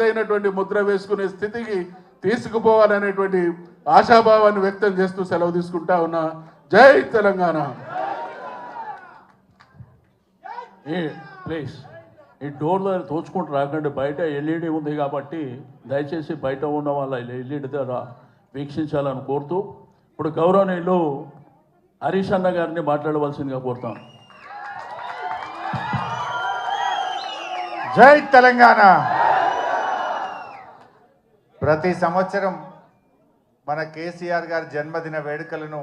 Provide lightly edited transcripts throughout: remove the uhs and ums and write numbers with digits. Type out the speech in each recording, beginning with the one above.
అయినటువంటి ముద్ర వేసుకునే స్థితికి తీసుకుపోవాలనేటువంటి ఆశాభావాన్ని వ్యక్తం చేస్తూ సెలవు తీసుకుంటా ఉన్నా. జై తెలంగాణ. ప్లీజ్ ఈ డోర్లో తోచుకుంటూ రాకండి. బయట ఎల్ఈడి ఉంది కాబట్టి దయచేసి బయట ఉన్న వాళ్ళ ఎల్ఈడి ద్వారా వీక్షించాలని కోరుతూ ఇప్పుడు గౌరవనీయులు హరీష్ అన్న గారిని మాట్లాడవలసిందిగా కోరుతాం. జై తెలంగాణ. ప్రతి సంవత్సరం మన కేసీఆర్ గారి జన్మదిన వేడుకలను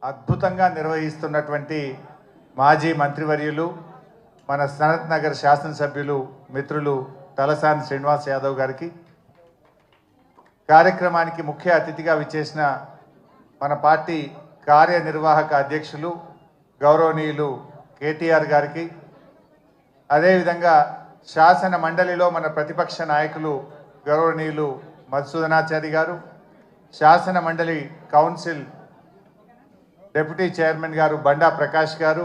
అద్భుతంగా నిర్వహిస్తున్నటువంటి మాజీ మంత్రివర్యులు మన సనత్ నగర్ శాసనసభ్యులు మిత్రులు తలసాని శ్రీనివాస్ యాదవ్ గారికి, కార్యక్రమానికి ముఖ్య అతిథిగా విచ్చేసిన మన పార్టీ కార్యనిర్వాహక అధ్యక్షులు గౌరవనీయులు కేటీఆర్ గారికి, అదేవిధంగా శాసన మండలిలో మన ప్రతిపక్ష నాయకులు గౌరవనీయులు మధుసూదనాచారి గారు, శాసన మండలి కౌన్సిల్ డిప్యూటీ చైర్మన్ గారు బండా ప్రకాష్ గారు,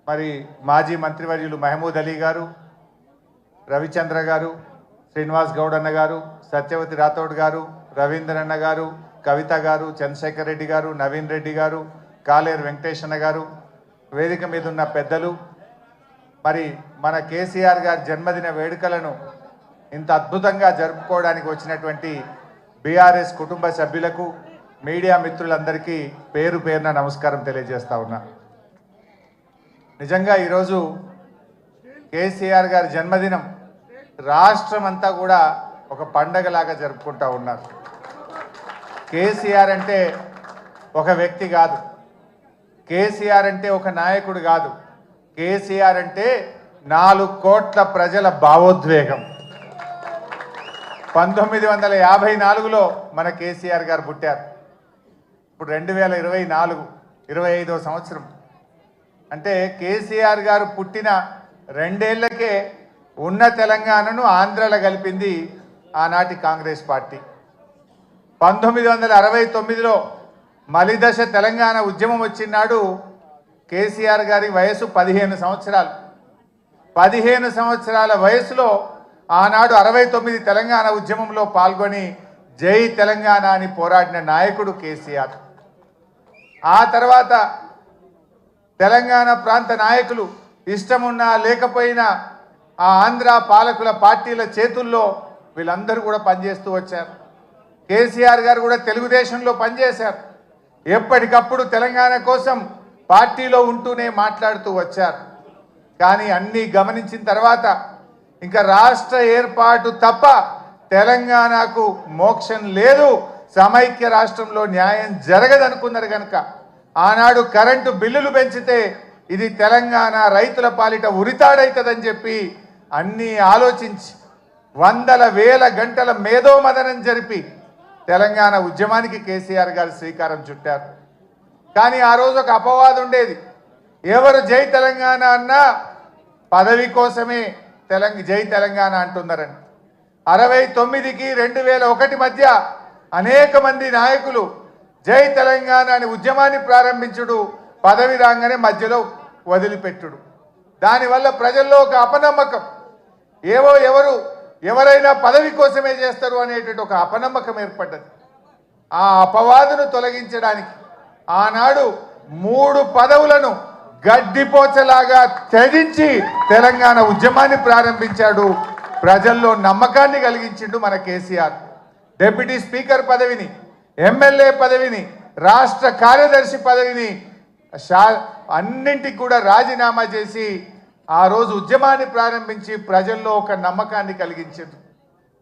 మరి మాజీ మంత్రివర్యులు మహమూద్ అలీ గారు, రవిచంద్ర గారు, శ్రీనివాస్ గౌడ్ అన్న గారు, సత్యవతి రాథోడ్ గారు, రవీందర్ అన్న గారు, కవిత గారు, చంద్రశేఖర్ రెడ్డి గారు, నవీన్ రెడ్డి గారు, కాలేరు వెంకటేష్ అన్న గారు, వేదిక మీద ఉన్న పెద్దలు, మరి మన కేసీఆర్ గారి జన్మదిన వేడుకలను ఇంత అద్భుతంగా జరుపుకోవడానికి వచ్చినటువంటి బీఆర్ఎస్ కుటుంబ సభ్యులకు, మీడియా మిత్రులందరికీ పేరు పేరున నమస్కారం తెలియజేస్తా ఉన్నా. నిజంగా ఈరోజు కేసీఆర్ గారి జన్మదినం రాష్ట్రం అంతా కూడా ఒక పండగలాగా జరుపుకుంటా ఉన్నారు. కేసీఆర్ అంటే ఒక వ్యక్తి కాదు, కేసీఆర్ అంటే ఒక నాయకుడు కాదు, కేసీఆర్ అంటే 4 కోట్ల ప్రజల భావోద్వేగం. 1954లో మన కేసీఆర్ గారు పుట్టారు. ఇప్పుడు 2024 25వ సంవత్సరం. అంటే కేసీఆర్ గారు పుట్టిన 2 ఏళ్లకే ఉన్న తెలంగాణను ఆంధ్రలో కలిపింది ఆనాటి కాంగ్రెస్ పార్టీ. 1969లో మలిదశ తెలంగాణ ఉద్యమం వచ్చినాడు కేసీఆర్ గారి వయసు 15 సంవత్సరాలు. 15 సంవత్సరాల వయసులో ఆనాడు 69 తెలంగాణ ఉద్యమంలో పాల్గొని జై తెలంగాణ అని పోరాడిన నాయకుడు కేసీఆర్. ఆ తర్వాత తెలంగాణ ప్రాంత నాయకులు ఇష్టమున్నా లేకపోయినా ఆ ఆంధ్ర పాలకుల పార్టీల చేతుల్లో వీళ్ళందరూ కూడా పనిచేస్తూ వచ్చారు. కేసీఆర్ గారు కూడా తెలుగుదేశంలో పనిచేశారు. ఎప్పటికప్పుడు తెలంగాణ కోసం పార్టీలో ఉంటూనే మాట్లాడుతూ వచ్చారు. కానీ అన్నీ గమనించిన తర్వాత ఇంకా రాష్ట్ర ఏర్పాటు తప్ప తెలంగాణకు మోక్షం లేదు, సమైక్య రాష్ట్రంలో న్యాయం జరగదనుకున్నారు కనుక ఆనాడు కరెంటు బిల్లులు పెంచితే ఇది తెలంగాణ రైతుల పాలిట ఉరితాడైతుందని చెప్పి అన్నీ ఆలోచించి వందల వేల గంటల మేధోమదనం జరిపి తెలంగాణ ఉద్యమానికి కేసీఆర్ గారు శ్రీకారం చుట్టారు. కానీ ఆ రోజు ఒక అపవాదం ఉండేది, ఎవరు జై తెలంగాణ అన్నా పదవి కోసమే జై తెలంగాణ అంటున్నారని. 69కి 2001 మధ్య అనేక మంది నాయకులు జై తెలంగాణ అని ఉద్యమాన్ని ప్రారంభించుడు, పదవి రాగానే మధ్యలో వదిలిపెట్టుడు. దానివల్ల ప్రజల్లో ఒక అపనమ్మకం, ఎవరైనా పదవి కోసమే చేస్తారు అనేటువంటి ఒక అపనమ్మకం ఏర్పడ్డది. ఆ అపవాదును తొలగించడానికి ఆనాడు 3 పదవులను గడ్డిపోచలాగా త్యజించి తెలంగాణ ఉద్యమాన్ని ప్రారంభించాడు. ప్రజల్లో నమ్మకాన్ని కలిగించిండు మన కేసీఆర్. డిప్యూటీ స్పీకర్ పదవిని, ఎమ్మెల్యే పదవిని, రాష్ట్ర కార్యదర్శి పదవిని అన్నింటికి కూడా రాజీనామా చేసి ఆ రోజు ఉద్యమాన్ని ప్రారంభించి ప్రజల్లో ఒక నమ్మకాన్ని కలిగించారు.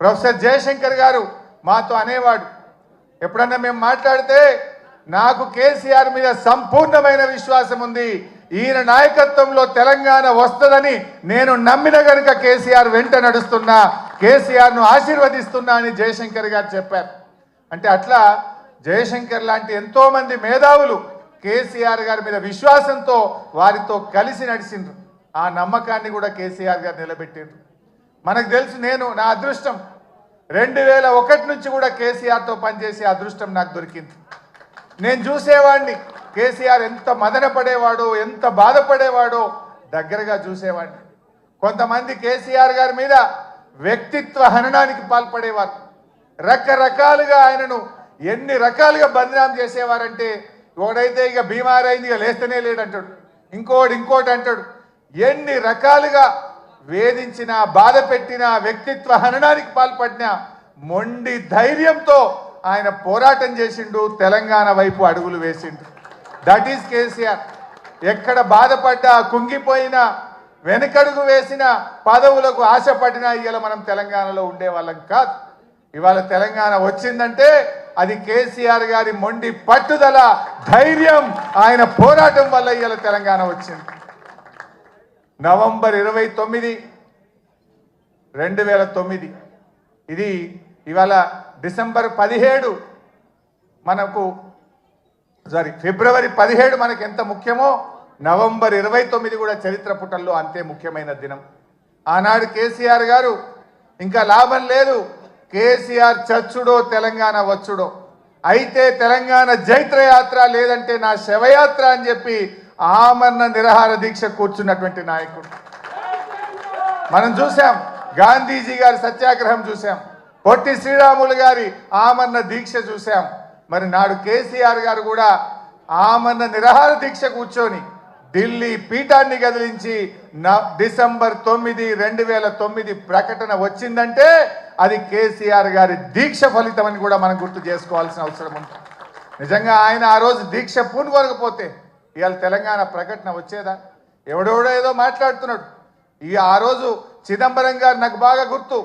ప్రొఫెసర్ జయశంకర్ గారు మాతో అనేవాడు, ఎప్పుడన్నా మేము మాట్లాడితే నాకు కేసీఆర్ మీద సంపూర్ణమైన విశ్వాసం ఉంది, ఈయన నాయకత్వంలో తెలంగాణ వస్తుందని నేను నమ్మిన గనుక కేసీఆర్ వెంట నడుస్తున్నా, కేసీఆర్ను ఆశీర్వదిస్తున్నా అని జయశంకర్ గారు చెప్పారు. అంటే అట్లా జయశంకర్ లాంటి ఎంతో మంది మేధావులు కేసీఆర్ గారి మీద విశ్వాసంతో వారితో కలిసి నడిచిండ్రు. ఆ నమ్మకాన్ని కూడా కేసీఆర్ గారు నిలబెట్టిండ్రు. మనకు తెలుసు, నా అదృష్టం 2001 నుంచి కూడా కేసీఆర్తో పనిచేసే అదృష్టం నాకు దొరికింది. నేను చూసేవాడిని కేసీఆర్ ఎంత మదన పడేవాడో, ఎంత బాధపడేవాడో దగ్గరగా చూసేవాడిని. కొంతమంది కేసీఆర్ గారి మీద వ్యక్తిత్వ హననానికి పాల్పడేవారు. రకరకాలుగా ఆయనను ఎన్ని రకాలుగా బదనాం చేసేవారంటే, ఒకడైతే ఇక బీమార్ అయింది ఇక లేస్తేనే లేడంటాడు, ఇంకోటి అంటాడు. ఎన్ని రకాలుగా వేధించిన, బాధ పెట్టిన, వ్యక్తిత్వ హననానికి పాల్పడిన మొండి ధైర్యంతో ఆయన పోరాటం చేసిండు, తెలంగాణ వైపు అడుగులు వేసిండు. That is KCR. ఎక్కడ బాధపడ్డా, కుంగిపోయినా, వెనకడుగు వేసిన, పదవులకు ఆశపడినా ఇవాళ మనం తెలంగాణలో ఉండేవాళ్ళం కాదు. ఇవాళ తెలంగాణ వచ్చిందంటే అది కేసీఆర్ గారి మొండి పట్టుదల, ధైర్యం, ఆయన పోరాటం వల్ల ఇవాళ తెలంగాణ వచ్చింది. నవంబర్ 29, 2009 ఇది ఇవాళ డిసెంబర్ 17 మనకు ఫిబ్రవరి 17 మనకు ఎంత ముఖ్యమో నవంబర్ 29 కూడా చరిత్ర పుటల్లో అంతే ముఖ్యమైన దినం. ఆనాడు కేసీఆర్ గారు ఇంకా లాభం లేదు, కేసీఆర్ చచ్చుడో తెలంగాణ వచ్చుడో, అయితే తెలంగాణ జైత్రయాత్ర లేదంటే నా శవయాత్ర అని చెప్పి ఆమరణ నిరాహార దీక్ష కూర్చున్నటువంటి నాయకుడు మనం చూసాం. గాంధీజీ గారి సత్యాగ్రహం చూసాం, పొట్టి శ్రీరాములు గారి ఆమరణ దీక్ష చూసాం. మరి నాడు కేసీఆర్ గారు కూడా ఆమరణ నిరాహార దీక్ష కూర్చొని ఢిల్లీ పీఠాన్ని కదిలించి డిసెంబర్ 9, 2009 ప్రకటన వచ్చిందంటే అది కేసీఆర్ గారి దీక్ష ఫలితం అని కూడా మనం గుర్తు చేసుకోవాల్సిన అవసరం ఉంది. నిజంగా ఆయన ఆ రోజు దీక్ష పూనుకోకపోతే ఇవాళ తెలంగాణ ప్రకటన వచ్చేదా? ఎవడెవడో ఏదో మాట్లాడుతున్నాడు. ఆ రోజు చిదంబరం గారు నాకు బాగా గుర్తు,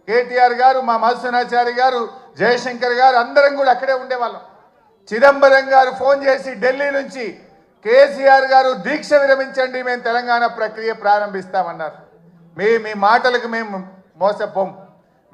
కేటీఆర్ గారు, మా మధుసూనాచారి గారు, జయశంకర్ గారు అందరం కూడా అక్కడే ఉండేవాళ్ళం. చిదంబరం గారు ఫోన్ చేసి ఢిల్లీ నుంచి కేసీఆర్ గారు దీక్ష విరమించండి, మేము తెలంగాణ ప్రక్రియ ప్రారంభిస్తామన్నారు. మీ మాటలకు మేము మోసపోం.